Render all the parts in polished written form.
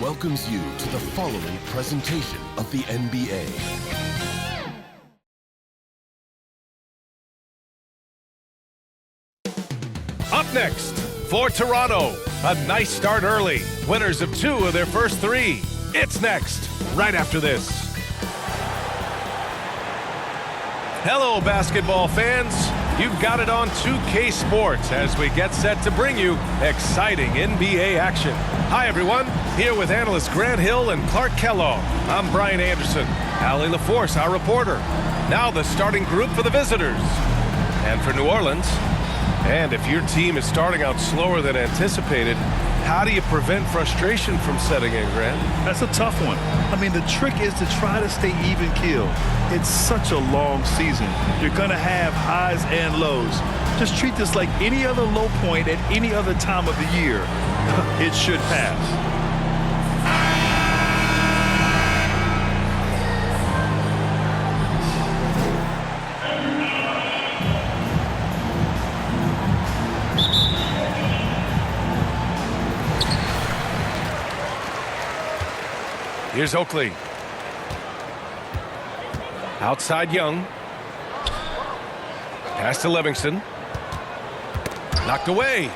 welcomes you to the following presentation of the NBA. Up next, for Toronto, a nice start early. Winners of 2 of their first 3. It's next, right after this. Hello, basketball fans. You've got it on 2K Sports as we get set to bring you exciting NBA action. Hi, everyone. Here with analysts Grant Hill and Clark Kellogg. I'm Brian Anderson. Allie LaForce, our reporter. Now the starting group for the visitors. And for New Orleans. And if your team is starting out slower than anticipated, how do you prevent frustration from setting in, Grant? That's a tough one. I mean, the trick is to try to stay even-keeled. It's such a long season. You're going to have highs and lows. Just treat this like any other low point at any other time of the year. It should pass. Here's Oakley. Outside Young. Pass to Livingston. Knocked away.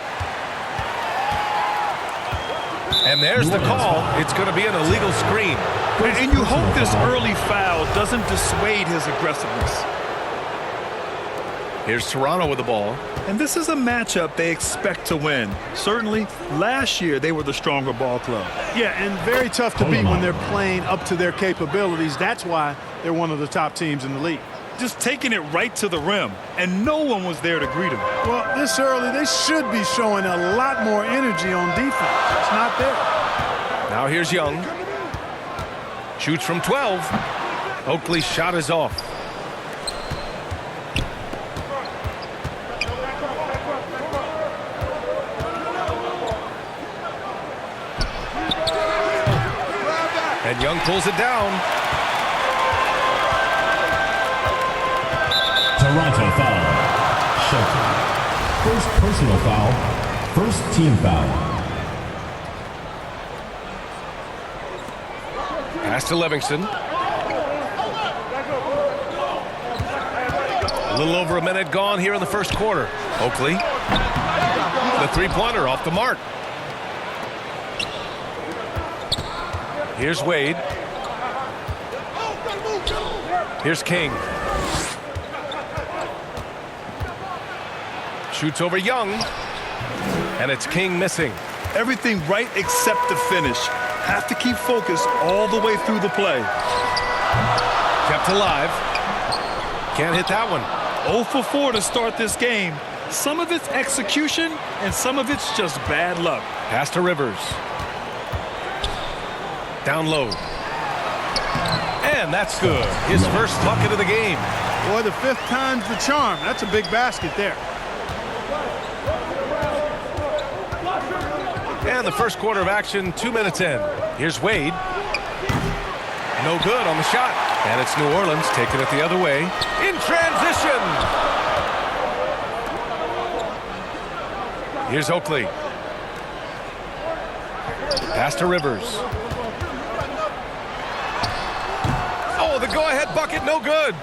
And there's the call. It's going to be an illegal screen. And you hope this early foul doesn't dissuade his aggressiveness. Here's Toronto with the ball. And this is a matchup they expect to win. Certainly, last year they were the stronger ball club. Yeah, and very tough to beat when they're playing up to their capabilities. That's why they're one of the top teams in the league. Just taking it right to the rim, and no one was there to greet him. Well, this early, they should be showing a lot more energy on defense. It's not there. Now here's Young. Shoots from 12. Oakley's shot is off. And Young pulls it down. Toronto foul. Shelton. First personal foul. First team foul. Pass to Livingston. A little over a minute gone here in the first quarter. Oakley. The three-pointer off the mark. Here's Wade. Here's King. Shoots over Young. And it's King missing. Everything right except the finish. Have to keep focused all the way through the play. Kept alive. Can't hit that one. 0 for 4 to start this game. Some of it's execution, and some of it's just bad luck. Pass to Rivers. Down low. And that's good. His first bucket of the game. Boy, the 5th time's the charm. That's a big basket there. And the first quarter of action, 2 minutes in. Here's Wade. No good on the shot. And it's New Orleans taking it the other way. In transition. Here's Oakley. Pass to Rivers. Oh, the go-ahead bucket, no good.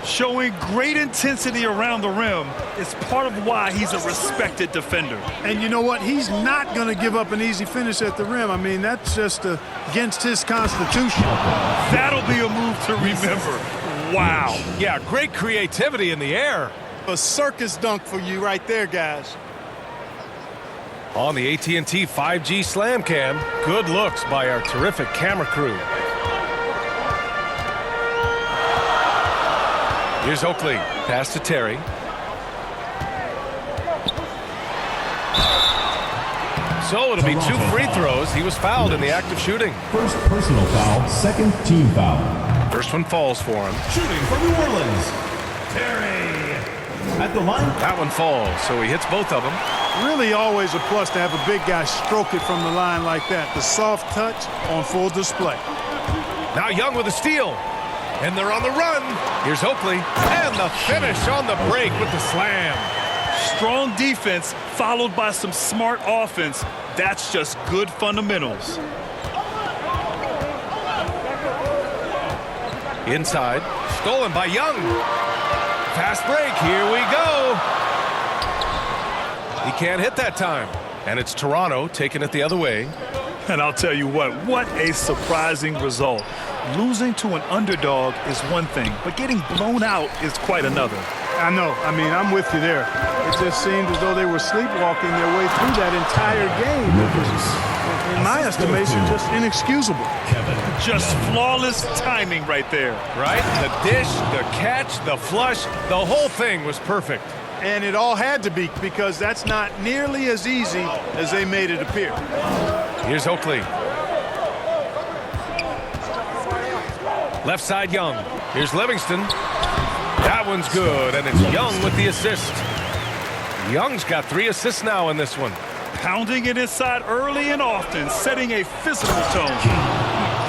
Showing great intensity around the rim is part of why he's a respected defender. And you know what? He's not going to give up an easy finish at the rim. I mean, that's just against his constitution. That'll be a move to remember. Wow. Yeah, great creativity in the air. A circus dunk for you right there, guys. On the AT&T 5G Slam Cam, good looks by our terrific camera crew. Here's Oakley. Pass to Terry. So it'll be 2 free throws. He was fouled in the act of shooting. First personal foul. Second team foul. First one falls for him. Shooting for New Orleans. Terry. At the line. That one falls, so he hits both of them. Really always a plus to have a big guy stroke it from the line like that. The soft touch on full display. Now Young with a steal. And they're on the run. Here's Oakley. And the finish on the break with the slam. Strong defense followed by some smart offense. That's just good fundamentals. Inside. Stolen by Young. Fast break. Here we go. He can't hit that time. And it's Toronto taking it the other way. And I'll tell you what a surprising result. Losing to an underdog is one thing, but getting blown out is quite another. I know. I mean, I'm with you there. It just seemed as though they were sleepwalking their way through that entire game. It was, in my estimation, just inexcusable. Just flawless timing right there. Right? The dish, the catch, the flush, the whole thing was perfect. And it all had to be, because that's not nearly as easy as they made it appear. Here's Oakley. Left side, Young. Here's Livingston. That one's good, and it's Young with the assist. Young's got 3 assists now in this one. Pounding it inside early and often, setting a physical tone.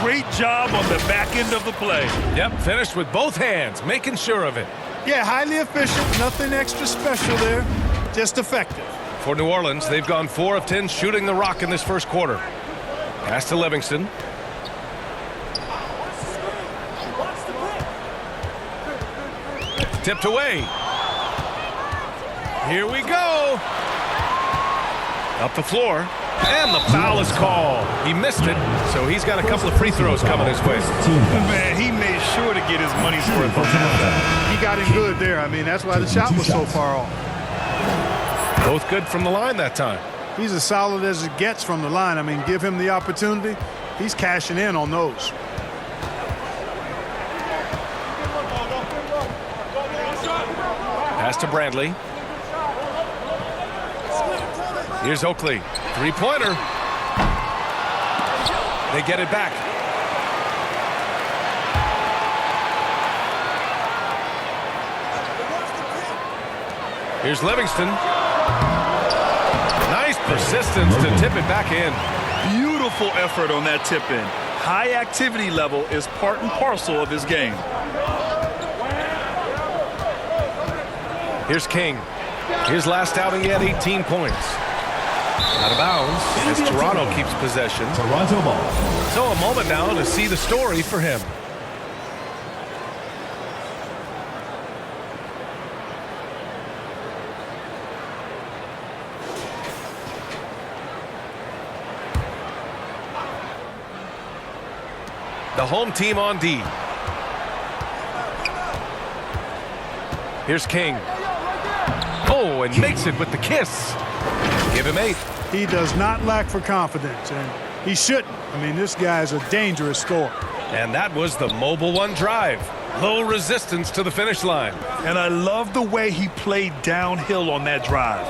Great job on the back end of the play. Yep, finished with both hands, making sure of it. Yeah, highly efficient, nothing extra special there, just effective. For New Orleans, they've gone 4 of 10 shooting the rock in this first quarter. Pass to Livingston. Tipped away. Here we go. Up the floor. And the foul is called. He missed it, so he's got a couple of free throws coming his way. Man, he made sure to get his money's worth on that. He got him good there. I mean, that's why the shot was so far off. Both good from the line that time. He's as solid as it gets from the line. I mean, give him the opportunity. He's cashing in on those. Pass to Bradley. Here's Oakley. Three-pointer. They get it back. Here's Livingston. Nice persistence to tip it back in. Beautiful effort on that tip in. High activity level is part and parcel of his game. Here's King. His last outing, he had 18 points. Out of bounds as Toronto keeps possession. Toronto ball. So a moment now to see the story for him. The home team on D. Here's King. Oh, and makes it with the kiss. Give him 8. He does not lack for confidence, and he shouldn't. I mean, this guy's a dangerous scorer. And that was the Mobile One drive. Low resistance to the finish line. And I love the way he played downhill on that drive.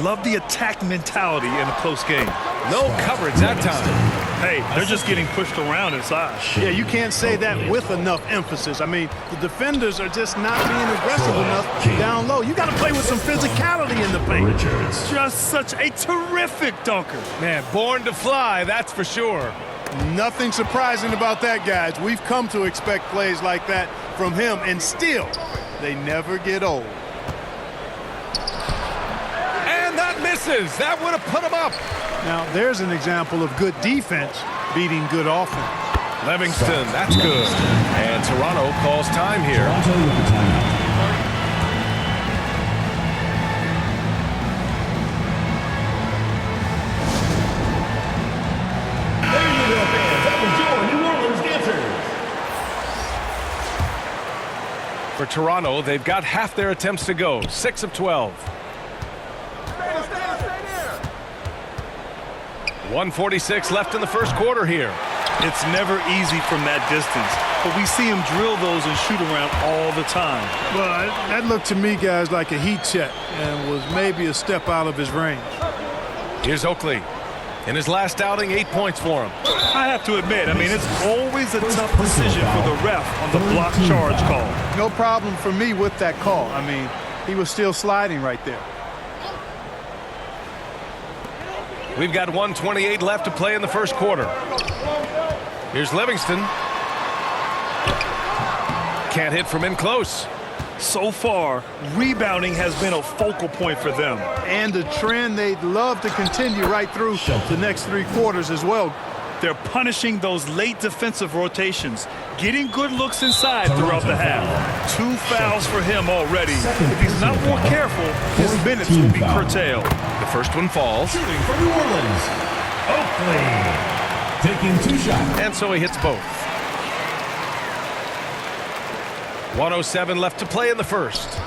Love the attack mentality in a close game. No coverage that time. Hey, they're just getting pushed around inside. Yeah, you can't say that with enough emphasis. I mean, the defenders are just not being aggressive enough down low. You got to play with some physicality in the paint. Richards. Just such a terrific dunker. Man, born to fly, that's for sure. Nothing surprising about that, guys. We've come to expect plays like that from him, and still, they never get old. And that misses. That would have put him up. Now, there's an example of good defense beating good offense. Livingston, that's good. And Toronto calls time here. Toronto with the timeout. There you go, fans. That was your New Orleans Dancers. For Toronto, they've got half their attempts to go. 6 of 12. 1:46 left in the first quarter here. It's never easy from that distance, but we see him drill those and shoot around all the time. Well, that looked to me, guys, like a heat check and was maybe a step out of his range. Here's Oakley. In his last outing, 8 points for him. I have to admit, I mean, it's always a tough decision for the ref on the block charge call. No problem for me with that call. I mean, he was still sliding right there. We've got 1:28 left to play in the first quarter. Here's Livingston. Can't hit from in close. So far, rebounding has been a focal point for them. And a trend they'd love to continue right through the next 3 quarters as well. They're punishing those late defensive rotations, getting good looks inside throughout the half. 2 fouls for him already. If he's not more careful, his minutes will be curtailed. The first one falls. Shooting for New Orleans, Oakley. Taking 2 shots. And so he hits both. 1:07 left to play in the first.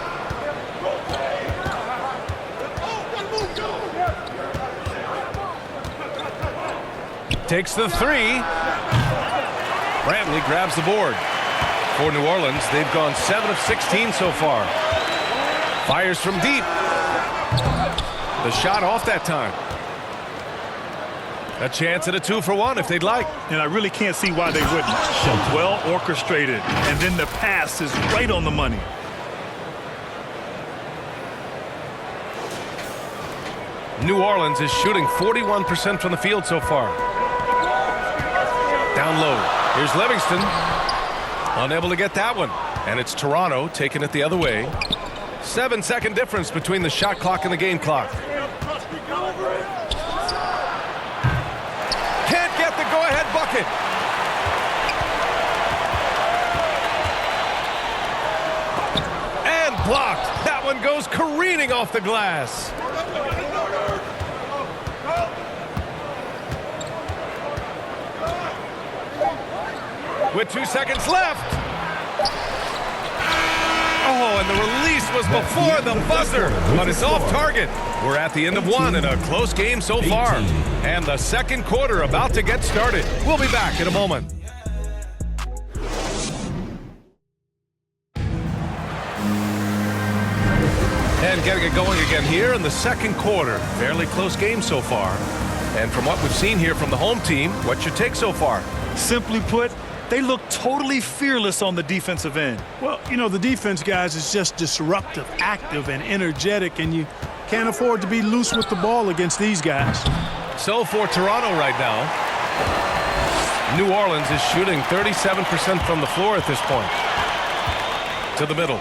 Takes the 3. Brantley grabs the board. For New Orleans, they've gone 7 of 16 so far. Fires from deep. The shot off that time. A chance at a 2-for-1 if they'd like. And I really can't see why they wouldn't. Well orchestrated. And then the pass is right on the money. New Orleans is shooting 41% from the field so far. Down low. Here's Livingston. Unable to get that one. And it's Toronto taking it the other way. 7-second difference between the shot clock and the game clock. Can't get the go-ahead bucket. And blocked. That one goes careening off the glass. With 2 seconds left. Oh, and the release was before the buzzer, but it's off target. We're at the end of one in a close game so far. And the second quarter about to get started. We'll be back in a moment. And getting it going again here in the second quarter. Fairly close game so far. And from what we've seen here from the home team, what's your take so far? Simply put, they look totally fearless on the defensive end. Well, you know, the defense, guys, is just disruptive, active, and energetic, and you can't afford to be loose with the ball against these guys. So for Toronto right now, New Orleans is shooting 37% from the floor at this point. To the middle.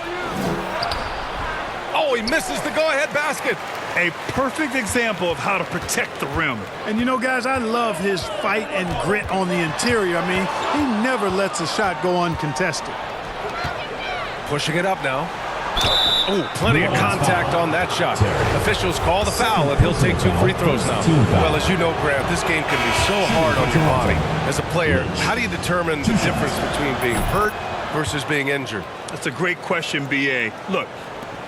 Oh, he misses the go-ahead basket. A perfect example of how to protect the rim. And, you know, guys, I love his fight and grit on the interior. I mean, he never lets a shot go uncontested. Pushing it up now. Oh, plenty of contact on that shot. Officials call the foul, and he'll take 2 free throws now. Well, as you know, Grant, this game can be so hard on your body. As a player, how do you determine the difference between being hurt versus being injured? That's a great question, B.A. Look,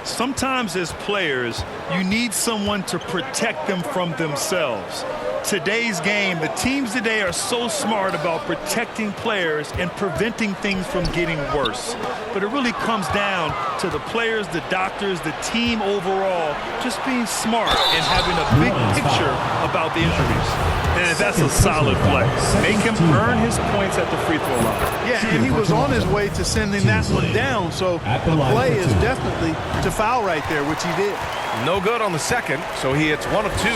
sometimes as players, you need someone to protect them from themselves. Today's game, the teams today are so smart about protecting players and preventing things from getting worse. But it really comes down to the players, the doctors, the team overall, just being smart and having a big picture about the injuries. And that's a solid play. Make him earn his points at the free throw line. Yeah, and he was on his way to sending that one down, so the play is definitely to foul right there, which he did. No good on the second, so he hits 1 of 2.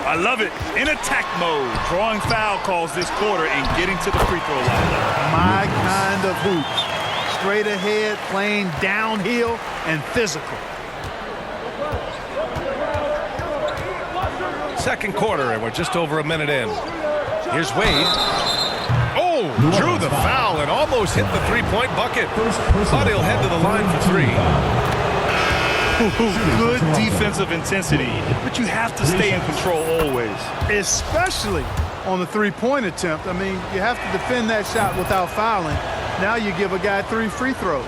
I love it. In attack mode, drawing foul calls this quarter and getting to the free throw line. My kind of hoops. Straight ahead, playing downhill, and physical. Second quarter, and we're just over a minute in. Here's Wade. Oh, drew the foul and almost hit the three-point bucket. But he'll head to the line for 3. Good defensive intensity, but you have to stay in control always. Especially on the three-point attempt. I mean, you have to defend that shot without fouling. Now you give a guy 3 free throws.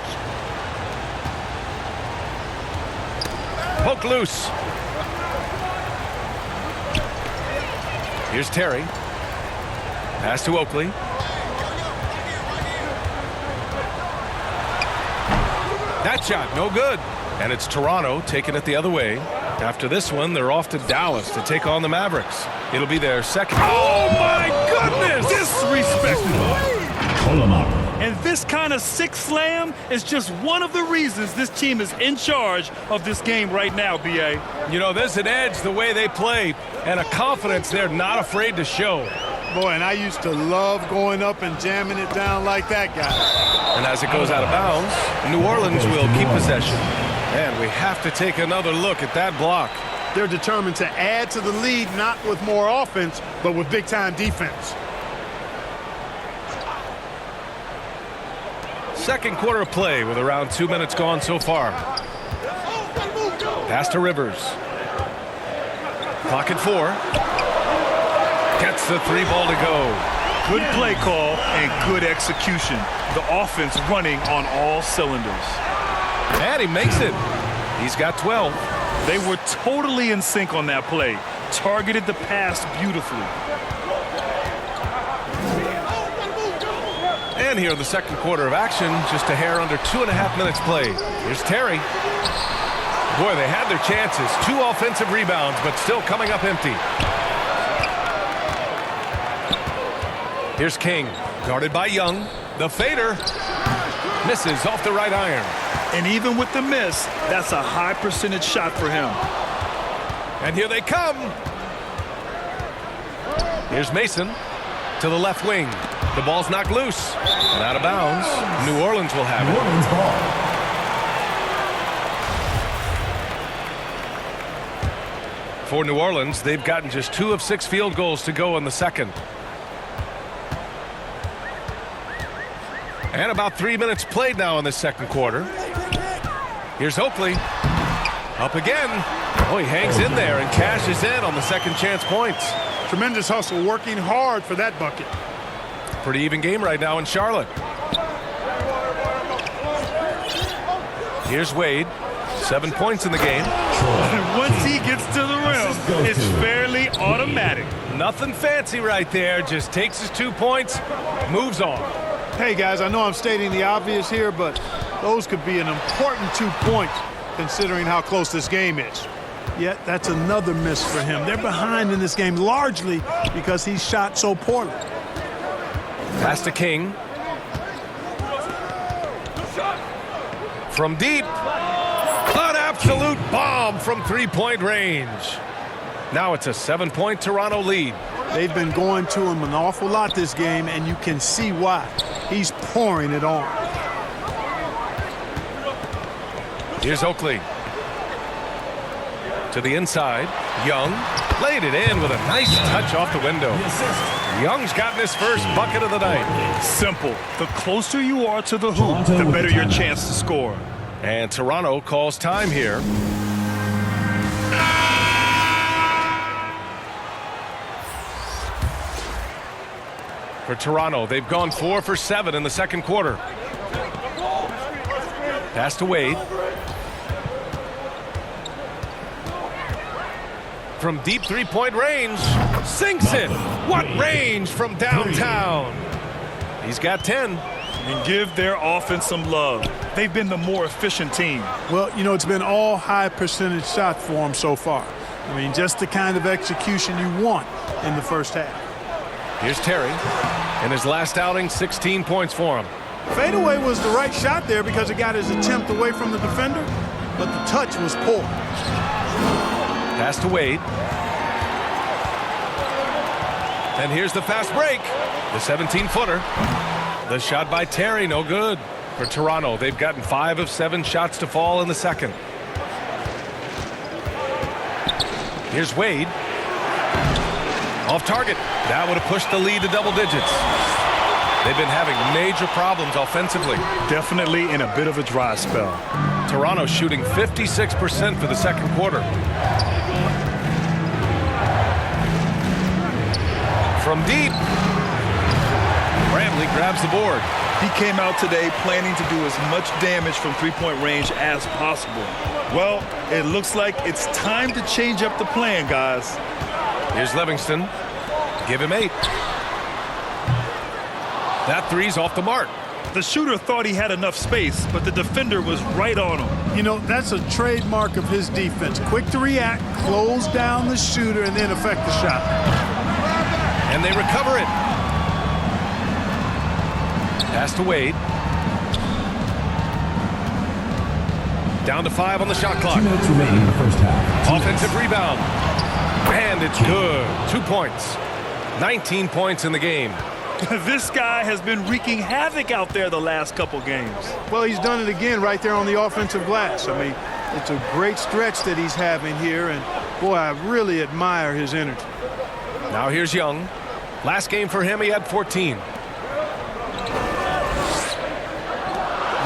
Poke loose. Here's Terry. Pass to Oakley. That shot, no good. And it's Toronto taking it the other way. After this one, they're off to Dallas to take on the Mavericks. It'll be their second. Oh, my goodness! Disrespectful. Polamalu. And this kind of sick slam is just one of the reasons this team is in charge of this game right now, B.A. You know, there's an edge the way they play and a confidence they're not afraid to show. Boy, and I used to love going up and jamming it down like that guy. And as it goes out of bounds, New Orleans will keep possession. And we have to take another look at that block. They're determined to add to the lead, not with more offense, but with big-time defense. Second quarter of play with around 2 minutes gone so far. Pass to Rivers. Clock at 4. Gets the 3 ball to go. Good play call and good execution. The offense running on all cylinders. And he makes it. He's got 12. They were totally in sync on that play. Targeted the pass beautifully. And here in the second quarter of action, just a hair under 2.5 minutes played. Here's Terry. Boy, they had their chances. 2 offensive rebounds, but still coming up empty. Here's King, guarded by Young. The fader misses off the right iron. And even with the miss, that's a high percentage shot for him. And here they come. Here's Mason to the left wing. The ball's knocked loose and out of bounds. New Orleans will have New it. Orleans ball. For New Orleans, they've gotten just 2 of 6 field goals to go in the second. And about 3 minutes played now in the second quarter. Here's Oakley. Up again. Oh, he hangs in there and cashes in on the second chance points. Tremendous hustle, working hard for that bucket. Pretty even game right now in Charlotte. Here's Wade. 7 points in the game. And once he gets to the rim, it's fairly automatic. Nothing fancy right there. Just takes his 2 points, moves on. Hey, guys, I know I'm stating the obvious here, but those could be an important 2 points considering how close this game is. Yet that's another miss for him. They're behind in this game largely because he shot so poorly. Pass to King. From deep. An absolute bomb from 3-point range. Now it's a 7-point Toronto lead. They've been going to him an awful lot this game, and you can see why. He's pouring it on. Here's Oakley. To the inside. Young laid it in with a nice touch off the window. Young's gotten his first bucket of the night. Simple. The closer you are to the hoop, the better your chance to score. And Toronto calls time here. For Toronto, they've gone 4 for 7 in the second quarter. Pass to Wade. From deep 3-point range, sinks it. What range from downtown? He's got 10. And give their offense some love. They've been the more efficient team. Well, you know, it's been all high percentage shot for him so far. I mean, just the kind of execution you want in the first half. Here's Terry. In his last outing, 16 points for him. Fadeaway was the right shot there because it got his attempt away from the defender, but the touch was poor. Pass to Wade. And here's the fast break. The 17-footer. The shot by Terry, no good. For Toronto, they've gotten 5 of 7 shots to fall in the second. Here's Wade. Off target. That would have pushed the lead to double digits. They've been having major problems offensively. Definitely in a bit of a dry spell. Toronto shooting 56% for the second quarter. From deep. Bradley grabs the board. He came out today planning to do as much damage from 3-point range as possible. Well, it looks like it's time to change up the plan, guys. Here's Livingston. Give him 8. That 3's off the mark. The shooter thought he had enough space, but the defender was right on him. You know, that's a trademark of his defense. Quick to react, close down the shooter, and then affect the shot. And they recover it. Pass to Wade. Down to 5 on the shot clock. 2 minutes remaining in the first half. Offensive rebound. And it's good. 2 points. 19 points in the game. This guy has been wreaking havoc out there the last couple games. Well, he's done it again right there on the offensive glass. I mean, it's a great stretch that he's having here, and boy, I really admire his energy. Now here's Young. Last game for him, he had 14.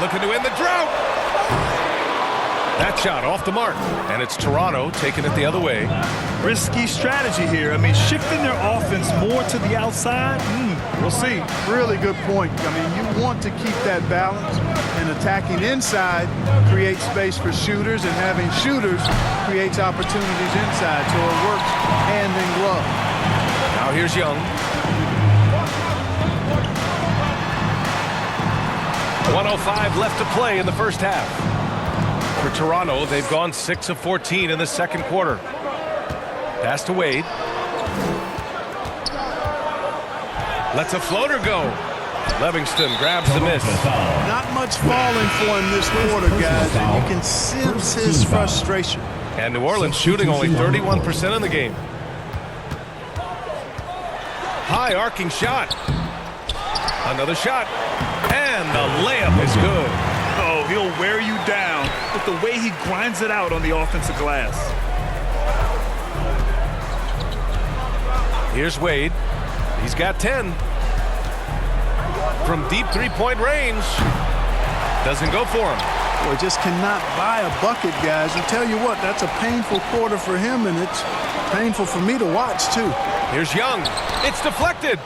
looking to end the drought. That shot off the mark, and it's Toronto taking it the other way. Risky strategy here. I mean, shifting their offense more to the outside, we'll see. Really good point. I mean, you want to keep that balance, and attacking inside creates space for shooters, and having shooters creates opportunities inside, so it works hand in glove. Now here's Young. 1:05 left to play in the first half. For Toronto, they've gone 6 of 14 in the second quarter. Pass to Wade. Lets a floater go. Livingston grabs the miss. Not much falling for him this quarter, guys, and you can sense his frustration. And New Orleans shooting only 31% in the game. High arcing shot. Another shot. And the layup is good. Oh, he'll wear you down with the way he grinds it out on the offensive glass. Here's Wade. He's got 10. From deep three-point range. Doesn't go for him. Boy, just cannot buy a bucket, guys. And tell you what, that's a painful quarter for him, and it's painful for me to watch, too. Here's Young. It's deflected.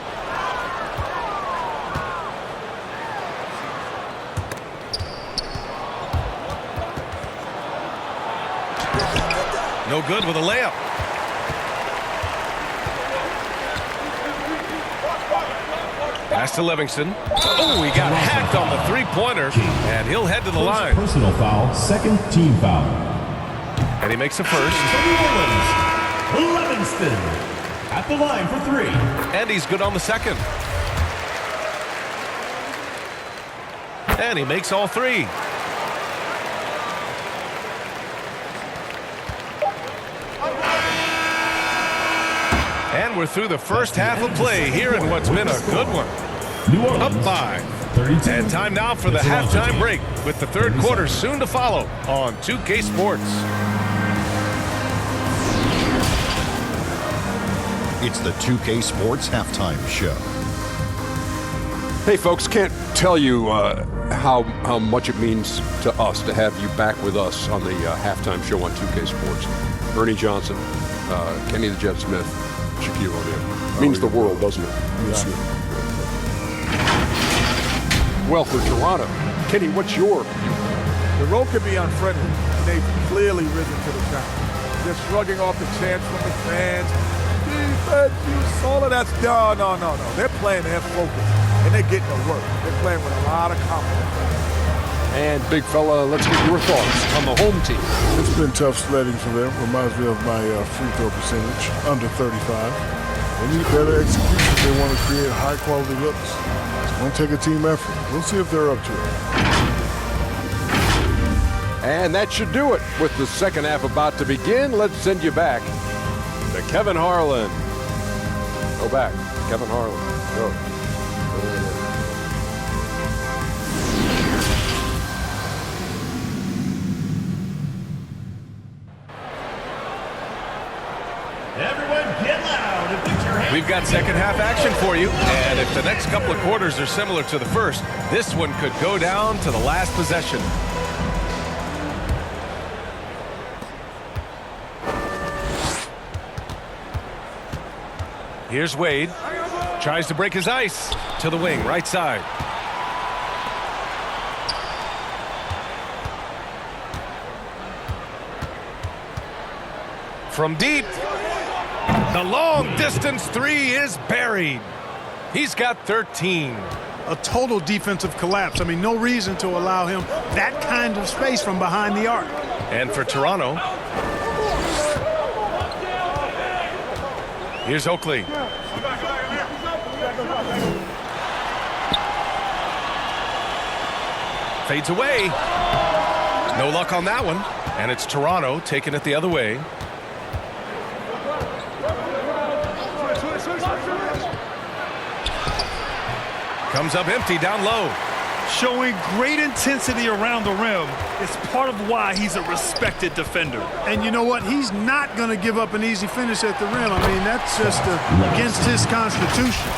No good with a layup. Pass to Livingston. Oh, he got hacked on the three-pointer, and he'll head to the line. Personal foul, second team foul. And he makes the first. New Orleans, Livingston at the line for 3. And he's good on the second. And he makes all 3. And we're through the first half of play here in what's been a good one. New Orleans, Up 5. 32. And time now for the halftime break, with the third quarter soon to follow on 2K Sports. It's the 2K Sports Halftime Show. Hey, folks, can't tell you how much it means to us to have you back with us on the halftime show on 2K Sports. Ernie Johnson, Kenny the Jet Smith, Shaquille O'Neal. Means the world, doesn't it? Yes, Well, for Toronto, Kenny, what's your view? the road could be unfriendly, and they've clearly risen to the challenge. They're shrugging off the chants from the fans. Defense, all of that's no. They're playing their focus, and they're getting to work. They're playing with a lot of confidence. And, big fella, let's get your thoughts on the home team. It's been tough sledding for them. Reminds me of my free throw percentage, under 35. They need better execution if they want to create high-quality looks. It's going to take a team effort. We'll see if they're up to it. And that should do it. With the second half about to begin, let's send you back to Kevin Harlan. Go back. Kevin Harlan. Go. Everyone get loud and put your hands. We've got second half action for you, and if the next couple of quarters are similar to the first, this one could go down to the last possession. Here's Wade. Tries to break his ice to the wing, right side. From deep, the long distance 3 is buried. He's got 13. A total defensive collapse. I mean, no reason to allow him that kind of space from behind the arc. And for Toronto, here's Oakley. Fades away. No luck on that one. And it's Toronto taking it the other way. Comes up empty down low. Showing great intensity around the rim is part of why he's a respected defender. And you know what? He's not going to give up an easy finish at the rim. I mean, that's just against his constitution.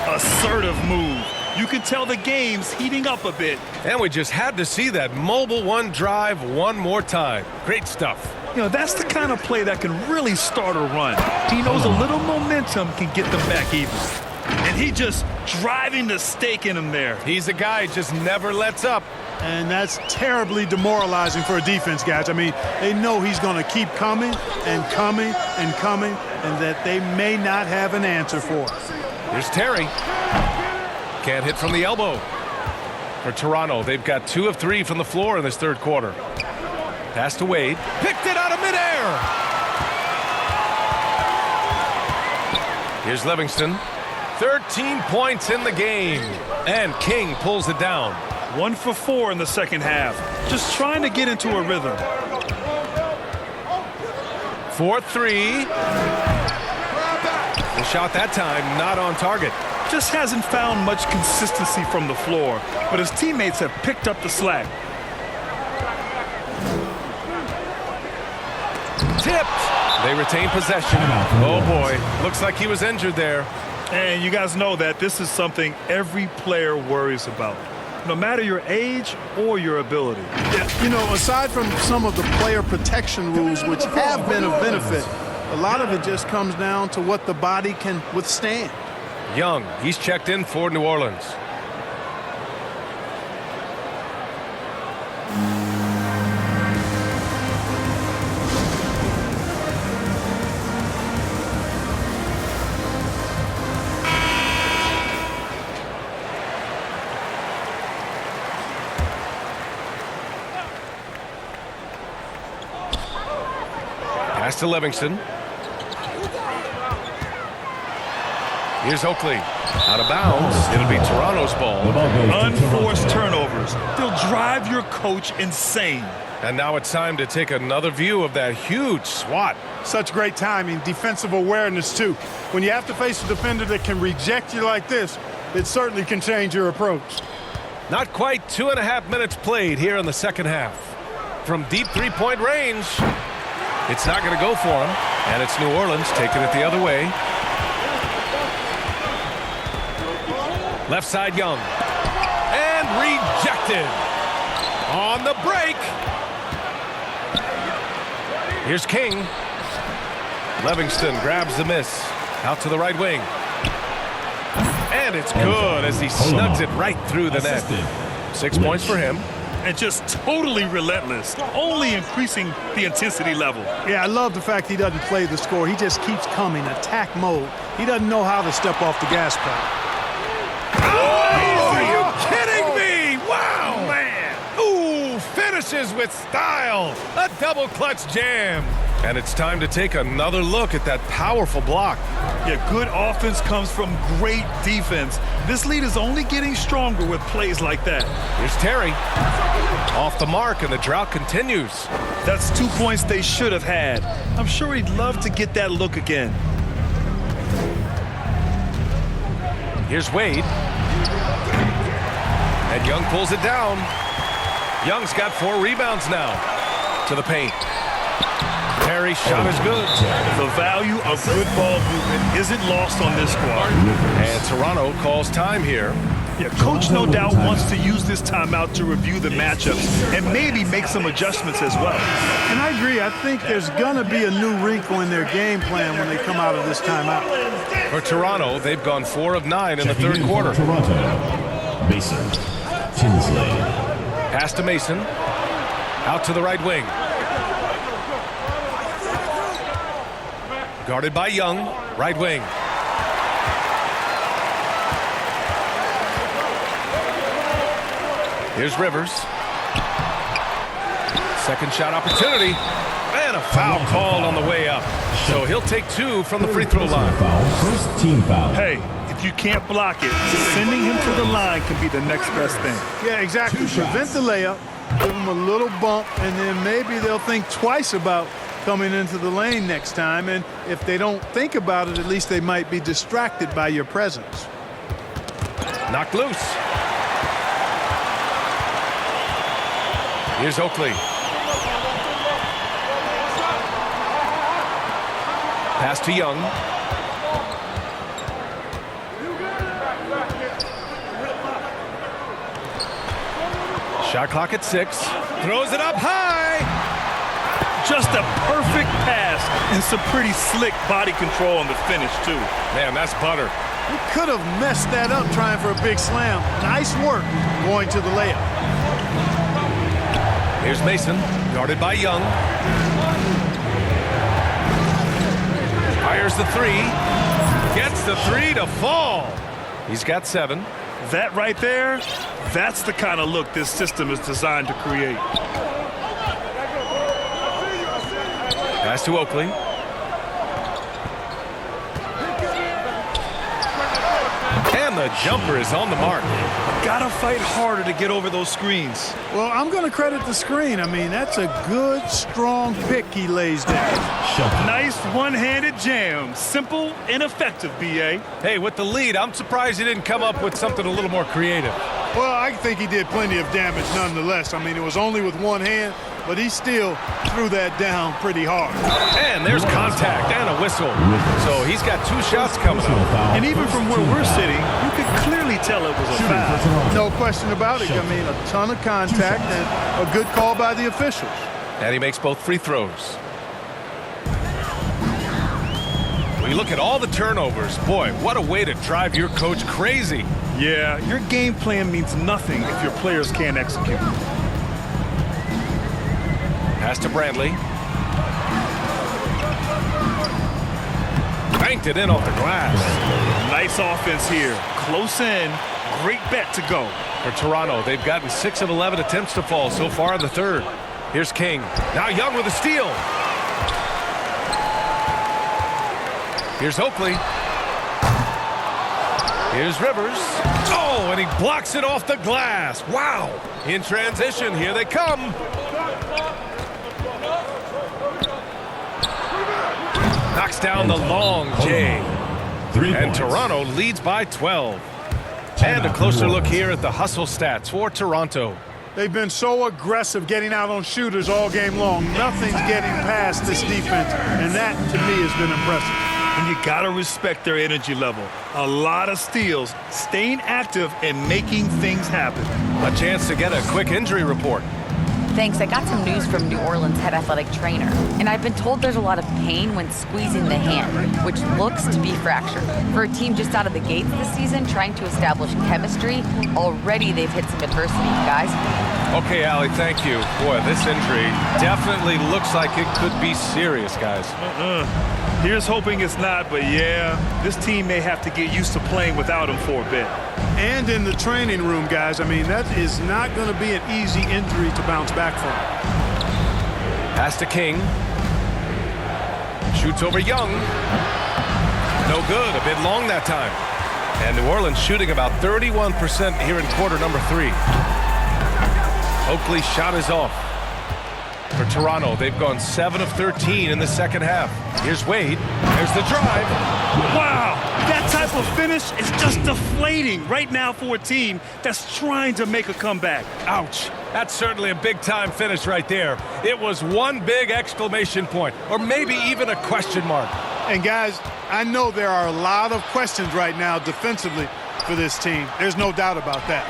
Assertive move. You can tell the game's heating up a bit. And we just had to see that mobile one drive one more time. Great stuff. You know, that's the kind of play that can really start a run. He knows a little momentum can get them back even. And he just driving the stake in him there. He's a guy who just never lets up. And that's terribly demoralizing for a defense, guys. I mean, they know he's going to keep coming and coming and coming, and that they may not have an answer for. Here's Terry. Can't hit from the elbow. For Toronto, they've got 2 of 3 from the floor in this third quarter. Pass to Wade. Picked it out of midair. Here's Livingston. 13 points in the game. And King pulls it down. 1 for 4 in the second half. Just trying to get into a rhythm. 4-3. The shot that time not on target. Just hasn't found much consistency from the floor, but his teammates have picked up the slack. Tipped. They retain possession. Oh boy, looks like he was injured there. And you guys know that this is something every player worries about, no matter your age or your ability. Yeah, you know, aside from some of the player protection rules, which have been of benefit, a lot of it just comes down to what the body can withstand. Young, he's checked in for New Orleans. Pass to Livingston. Here's Oakley. Out of bounds. It'll be Toronto's ball. Unforced turnovers. They'll drive your coach insane. And now it's time to take another view of that huge swat. Such great timing, defensive awareness, too. When you have to face a defender that can reject you like this, it certainly can change your approach. Not quite 2.5 minutes played here in the second half. From deep three-point range, it's not going to go for him. And it's New Orleans taking it the other way. Left side, Young. And rejected. On the break. Here's King. Livingston grabs the miss. Out to the right wing. And it's good as he snugs it right through the net. 6 points for him. And just totally relentless, only increasing the intensity level. Yeah, I love the fact he doesn't play the score. He just keeps coming, attack mode. He doesn't know how to step off the gas pedal. Oh, are you kidding me? Wow, man. Ooh, finishes with style. A double clutch jam. And it's time to take another look at that powerful block. Yeah, good offense comes from great defense. This lead is only getting stronger with plays like that. Here's Terry. Off the mark, and the drought continues. That's 2 points they should have had. I'm sure he'd love to get that look again. Here's Wade. And Young pulls it down. Young's got 4 rebounds now. To the paint. Terry's shot is good. The value of good ball movement isn't lost on this squad. And Toronto calls time here. Yeah, coach no doubt wants to use this timeout to review the matchups and maybe make some adjustments as well. And I agree. I think there's going to be a new wrinkle in their game plan when they come out of this timeout. For Toronto, they've gone 4 of 9 in the third quarter. Toronto, Mason Tinsley. Pass to Mason. Out to the right wing. Guarded by Young. Right wing. Here's Rivers. Second shot opportunity. And a foul called on the way up. So he'll take 2 from the free throw line. First team foul. Hey, if you can't block it, sending him to the line can be the next best thing. Yeah, exactly. Prevent the layup, give them a little bump, and then maybe they'll think twice about coming into the lane next time. And if they don't think about it, at least they might be distracted by your presence. Knocked loose. Here's Oakley. Pass to Young. Shot clock at 6. Throws it up high. Just a perfect pass and some pretty slick body control on the finish, too. Man, that's butter. He could have messed that up trying for a big slam. Nice work going to the layup. Here's Mason, guarded by Young. Fires the 3. Gets the 3 to fall. He's got 7. That right there, that's the kind of look this system is designed to create. Pass to Oakley. And the jumper is on the mark. Gotta fight harder to get over those screens. Well, I'm going to credit the screen. I mean, that's a good, strong pick he lays there. Nice one-handed jam. Simple and effective, B.A. Hey, with the lead, I'm surprised he didn't come up with something a little more creative. Well, I think he did plenty of damage nonetheless. I mean, it was only with one hand, but he still threw that down pretty hard. And there's contact and a whistle. So he's got 2 shots coming up. And even from where we're sitting, you could clearly tell it was a foul. No question about it. I mean, a ton of contact and a good call by the officials. And he makes both free throws. When you look at all the turnovers, boy, what a way to drive your coach crazy. Yeah, your game plan means nothing if your players can't execute. Pass to Bradley. Banked it in off the glass. Nice offense here. Close in. Great bet to go. For Toronto, they've gotten 6 of 11 attempts to fall so far in the third. Here's King. Now Young with a steal. Here's Oakley. Here's Rivers. Oh, and he blocks it off the glass. Wow. In transition, here they come. Knocks down the long J. And Toronto leads by 12. And a closer look here at the hustle stats for Toronto. They've been so aggressive getting out on shooters all game long. Nothing's getting past this defense, and that, to me, has been impressive. And you got to respect their energy level. A lot of steals, staying active, and making things happen. A chance to get a quick injury report. Thanks. I got some news from New Orleans head athletic trainer, and I've been told there's a lot of pain when squeezing the hand, which looks to be fractured. For a team just out of the gates this season trying to establish chemistry, already they've hit some adversity, guys. Okay, Allie, thank you. Boy, this injury definitely looks like it could be serious, guys. Here's hoping it's not, but yeah, this team may have to get used to playing without him for a bit. And in the training room, guys, I mean, that is not going to be an easy injury to bounce back from. Pass to King. Shoots over Young. No good, a bit long that time. And New Orleans shooting about 31% here in quarter number 3. Oakley's shot is off. For Toronto, they've gone 7 of 13 in the second half. Here's Wade. There's the drive. Wow, that type of finish is just deflating right now for a team that's trying to make a comeback. Ouch. That's certainly a big-time finish right there. It was one big exclamation point, or maybe even a question mark. And, guys, I know there are a lot of questions right now defensively for this team. There's no doubt about that.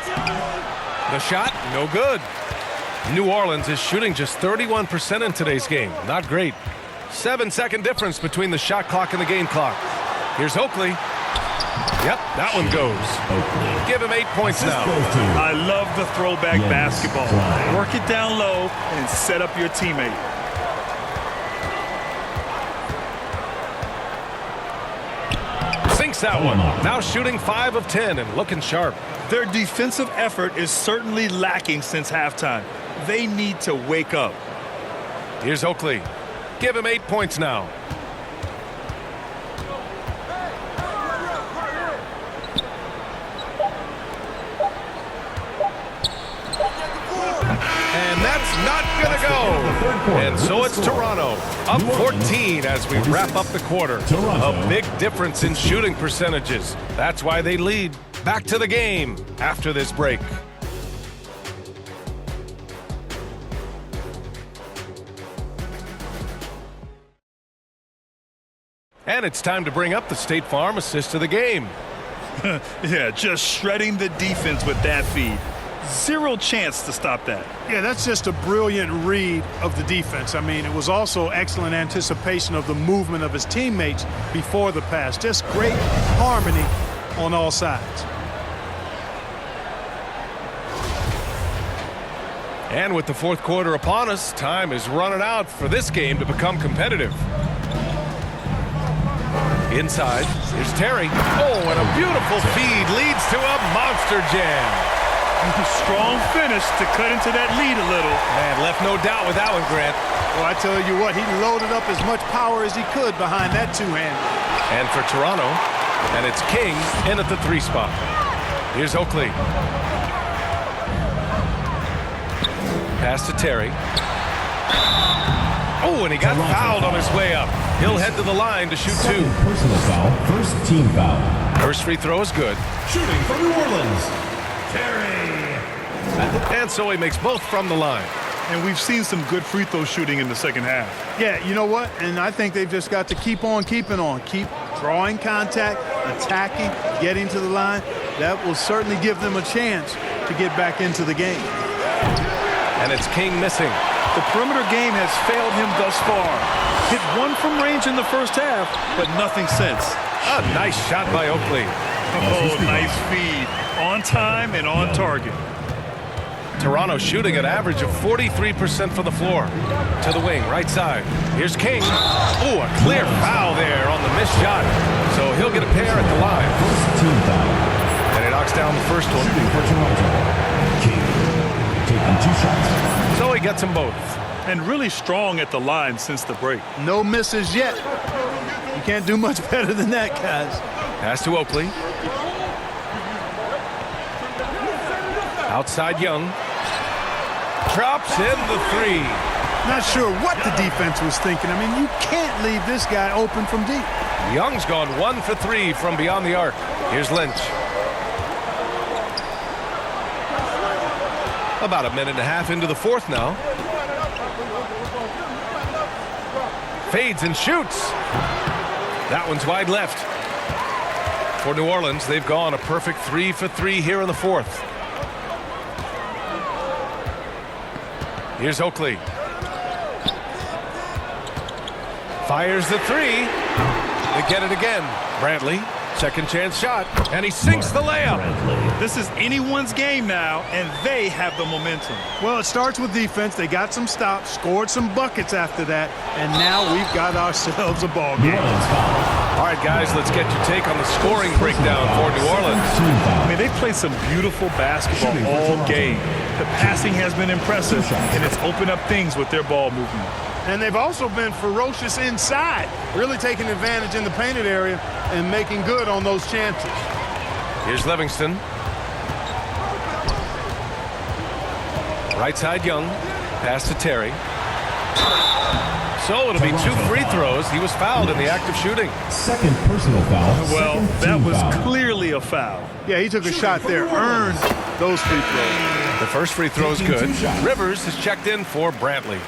The shot, no good. New Orleans is shooting just 31% in today's game. Not great. 7-second difference between the shot clock and the game clock. Here's Oakley. Yep, that one goes. Give him 8 points now. I love the throwback basketball. Work it down low and set up your teammate. Sinks that one. Now shooting 5 of 10 and looking sharp. Their defensive effort is certainly lacking since halftime. They need to wake up. Here's Oakley. Give him 8 points now. And that's not going to go. And so it's Toronto, up 14 as we wrap up the quarter. A big difference in shooting percentages. That's why they lead. Back to the game after this break. And it's time to bring up the State Farm assist of the game. Yeah, just shredding the defense with that feed. Zero chance to stop that. Yeah, that's just a brilliant read of the defense. I mean, it was also excellent anticipation of the movement of his teammates before the pass. Just great harmony on all sides. And with the fourth quarter upon us, time is running out for this game to become competitive. Inside, here's Terry. Oh, and a beautiful feed leads to a monster jam. Strong finish to cut into that lead a little. Man, left no doubt with that one, Grant. Well, I tell you what, he loaded up as much power as he could behind that two-hander. And for Toronto, and it's King in at the 3 spot. Here's Oakley. Pass to Terry. Oh, and he got fouled on his way up. He'll head to the line to shoot 2. Personal foul. First team foul. First free throw is good. Shooting from New Orleans, Terry. And so he makes both from the line. And we've seen some good free throw shooting in the second half. Yeah, you know what? And I think they've just got to keep on keeping on. Keep drawing contact, attacking, getting to the line. That will certainly give them a chance to get back into the game. And it's King missing. The perimeter game has failed him thus far. Hit 1 from range in the first half, but nothing since. A nice shot by Oakley. Oh, nice feed. On time and on target. Toronto shooting an average of 43% from the floor. To the wing, right side. Here's King. Oh, a clear foul there on the missed shot. So he'll get a pair at the line. First team foul. And he knocks down the first one. Shooting for Toronto, King. Taking 2 shots. So he gets them both. And really strong at the line since the break. No misses yet. You can't do much better than that, guys. Pass to Oakley. Outside Young. Drops in the 3. Not sure what the defense was thinking. I mean, you can't leave this guy open from deep. Young's gone 1 for 3 from beyond the arc. Here's Lynch. About a minute and a half into the fourth now. Fades and shoots. That one's wide left. For New Orleans, they've gone a perfect 3 for 3 here in the fourth. Here's Oakley. Fires the 3. They get it again. Brantley, second chance shot, and he sinks the layup. This is anyone's game now, and they have the momentum. Well, it starts with defense. They got some stops, scored some buckets after that, and now we've got ourselves a ball game. All right, guys, let's get your take on the scoring breakdown for New Orleans. I mean, they've played some beautiful basketball all game. The passing has been impressive, and it's opened up things with their ball movement. And they've also been ferocious inside, really taking advantage in the painted area and making good on those chances. Here's Livingston. Right side Young. Pass to Terry. So it'll be 2 free throws. He was fouled in the act of shooting. Second personal foul. Well, Second that team was foul. clearly a foul. Yeah, he took a shot there, earned those free throws. The first free throw is good. Rivers has checked in for Brantley.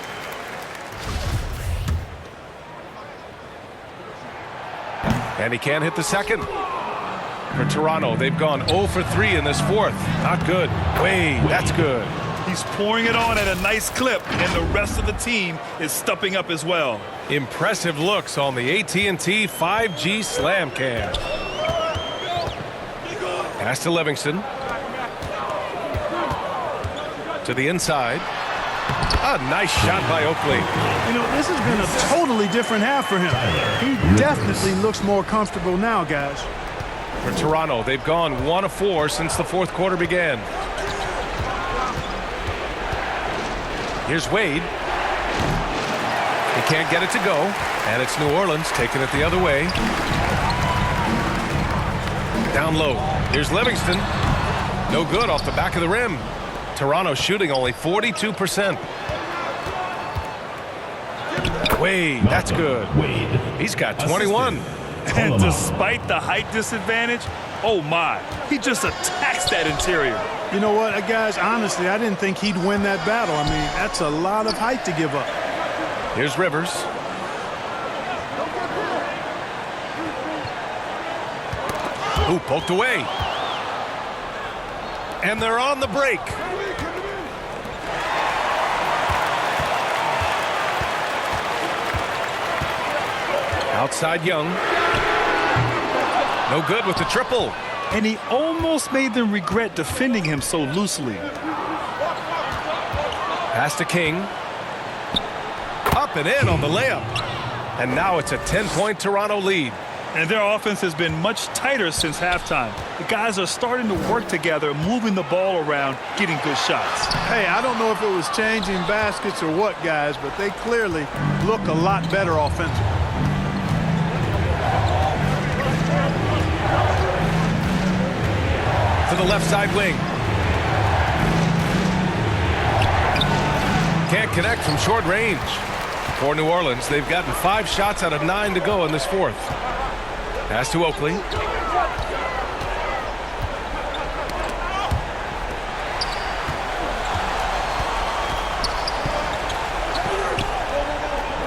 And he can't hit the second. For Toronto, they've gone 0 for 3 in this fourth. Not good. Wade, that's good. He's pouring it on at a nice clip, and the rest of the team is stepping up as well. Impressive looks on the AT&T 5G Slam Cam. Pass to Livingston. To the inside. A nice shot by Oakley. You know, this has been a totally different half for him. He definitely looks more comfortable now, guys. For Toronto, they've gone 1 of 4 since the fourth quarter began. Here's Wade. He can't get it to go, and it's New Orleans taking it the other way. Down low. Here's Livingston. No good off the back of the rim. Toronto shooting only 42%. Wade, that's good. He's got 21. And despite the height disadvantage, oh my, he just attacks that interior. You know what, guys, honestly, I didn't think he'd win that battle. I mean, that's a lot of height to give up. Here's Rivers. Ooh, poked away. And they're on the break. Outside Young. No good with the triple. And he almost made them regret defending him so loosely. Pass to King. Up and in on the layup. And now it's a 10-point Toronto lead. And their offense has been much tighter since halftime. The guys are starting to work together, moving the ball around, getting good shots. Hey, I don't know if it was changing baskets or what, guys, but they clearly look a lot better offensively. To the left side wing. Can't connect from short range. For New Orleans, they've gotten 5 shots out of 9 to go in this fourth. Pass to Oakley.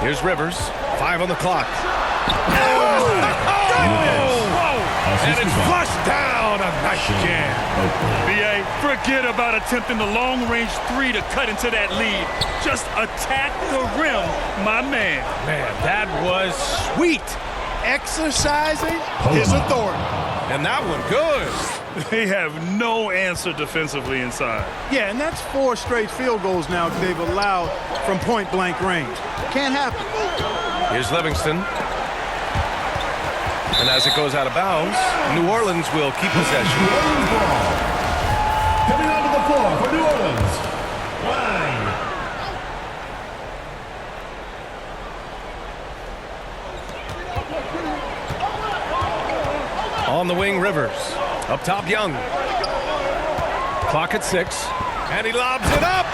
Here's Rivers. 5 on the clock. And it's flushed down. A nice jam. B.A., forget about attempting the long-range 3 to cut into that lead. Just attack the rim, my man. Man, that was sweet. Exercising his authority. And that one good. They have no answer defensively inside. Yeah, and that's 4 straight field goals now they've allowed from point-blank range. Can't happen. Here's Livingston. And as it goes out of bounds, New Orleans will keep possession. New Orleans ball. Coming onto the floor for New Orleans. Line. On the wing, Rivers. Up top, Young. Clock at 6. And he lobs it up.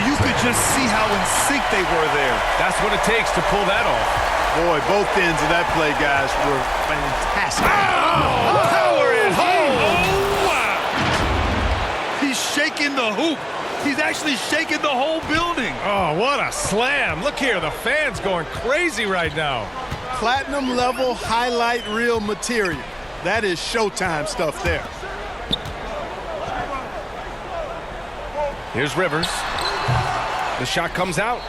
You could just see how in sync they were there. That's what it takes to pull that off. Boy, both ends of that play, guys, were fantastic. Power it home. Oh, wow. He's shaking the hoop. He's actually shaking the whole building. Oh, what a slam. Look here, the fans going crazy right now. Platinum level highlight reel material. That is Showtime stuff there. Here's Rivers. The shot comes out.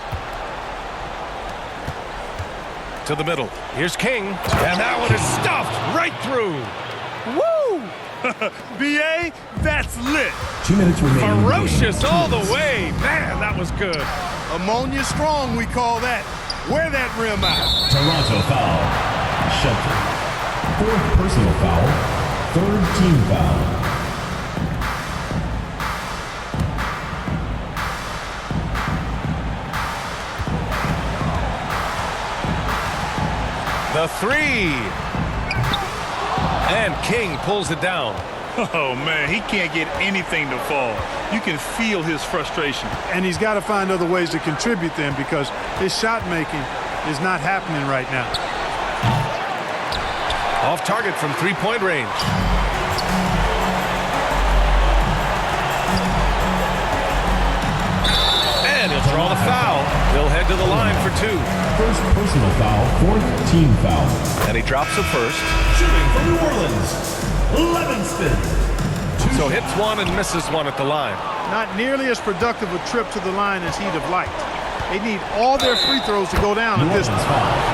To the middle. Here's King. And that one is stuffed right through. Woo! B.A., that's lit. 2 minutes remaining. Ferocious all the way. Man, that was good. Ammonia strong, we call that. Wear that rim out. Toronto foul. Shelton. 4th personal foul. 3rd team foul. The 3. And King pulls it down. Oh, man, he can't get anything to fall. You can feel his frustration. And he's got to find other ways to contribute then because his shot making is not happening right now. Off target from 3-point range. And he'll draw the foul. He'll head to the line for 2. 1st personal foul, 4th team foul. And he drops the first. Shooting for New Orleans, Livingston. So hits 1 and misses 1 at the line. Not nearly as productive a trip to the line as he'd have liked. They need all their free throws to go down at this point.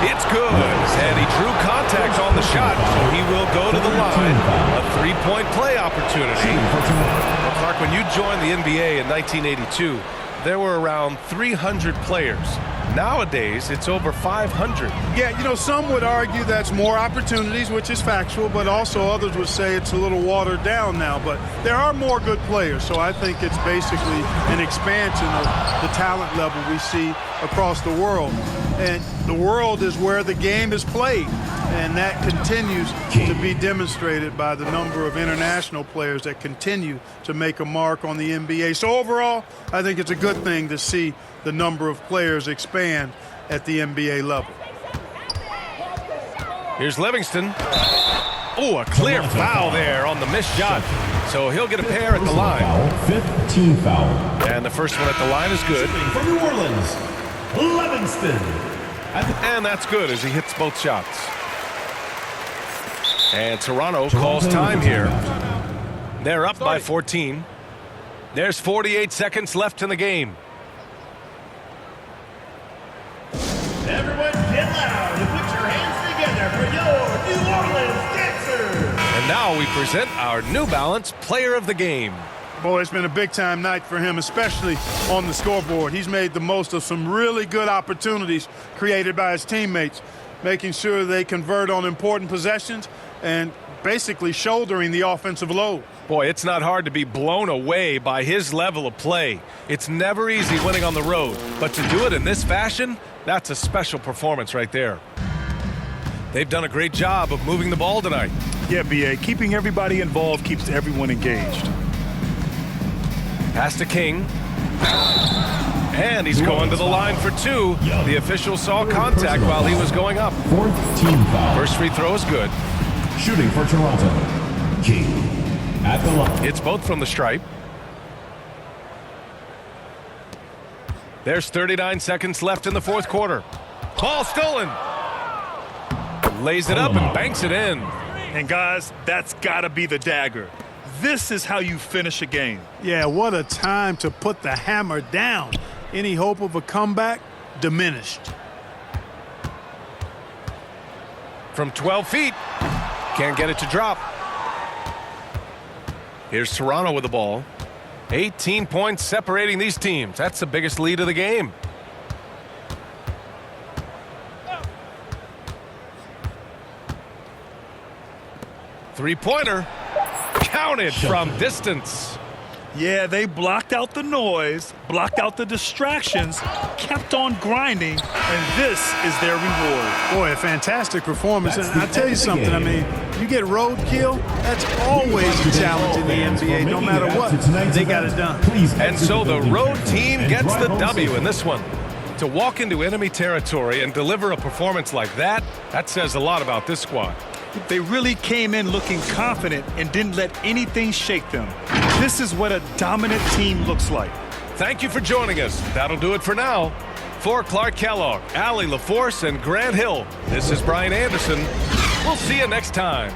It's good. And he drew contact on the shot, so he will go to the line. A 3-point play opportunity. Well, Clark, when you joined the NBA in 1982, there were around 300 players. Nowadays, it's over 500. Yeah, you know, some would argue that's more opportunities, which is factual, but also others would say it's a little watered down now. But there are more good players, so I think it's basically an expansion of the talent level we see across the world. And the world is where the game is played, and that continues to be demonstrated by the number of international players that continue to make a mark on the NBA. So overall, I think it's a good thing to see the number of players expand at the NBA level. Here's Livingston. Oh, a clear foul there on the missed shot. So he'll get a pair at the line. 5th team foul. And the first one at the line is good. For New Orleans, Livingston. And that's good as he hits both shots. And Toronto calls time here. They're up by 14. There's 48 seconds left in the game. Everyone get loud and put your hands together for your New Orleans Dancers. And now we present our New Balance Player of the Game. Boy, it's been a big-time night for him, especially on the scoreboard. He's made the most of some really good opportunities created by his teammates, making sure they convert on important possessions and basically shouldering the offensive load. Boy, it's not hard to be blown away by his level of play. It's never easy winning on the road, but to do it in this fashion, that's a special performance right there. They've done a great job of moving the ball tonight. Yeah, B.A., keeping everybody involved keeps everyone engaged. Pass to King. And he's going to the line for two. The official saw contact while he was going up. Fourth team foul. First free throw is good. Shooting for Toronto. King at the line. It's both from the stripe. There's 39 seconds left in the fourth quarter. Ball stolen. Lays it up and banks it in. And guys, that's got to be the dagger. This is how you finish a game. Yeah, what a time to put the hammer down. Any hope of a comeback diminished. From 12 feet. Can't get it to drop. Here's Toronto with the ball. 18 points separating these teams. That's the biggest lead of the game. Three-pointer. Counted from distance. Yeah, they blocked out the noise, blocked out the distractions, kept on grinding, and this is their reward. Boy, a fantastic performance. And I'll tell you something, I mean, you get roadkill, that's always a challenge in the NBA. No matter what, they got it done. And so the road team gets the W in this one. To walk into enemy territory and deliver a performance like that, that says a lot about this squad. They really came in looking confident and didn't let anything shake them. This is what a dominant team looks like. Thank you for joining us. That'll do it for now. For Clark Kellogg, Allie LaForce, and Grant Hill, this is Brian Anderson. We'll see you next time.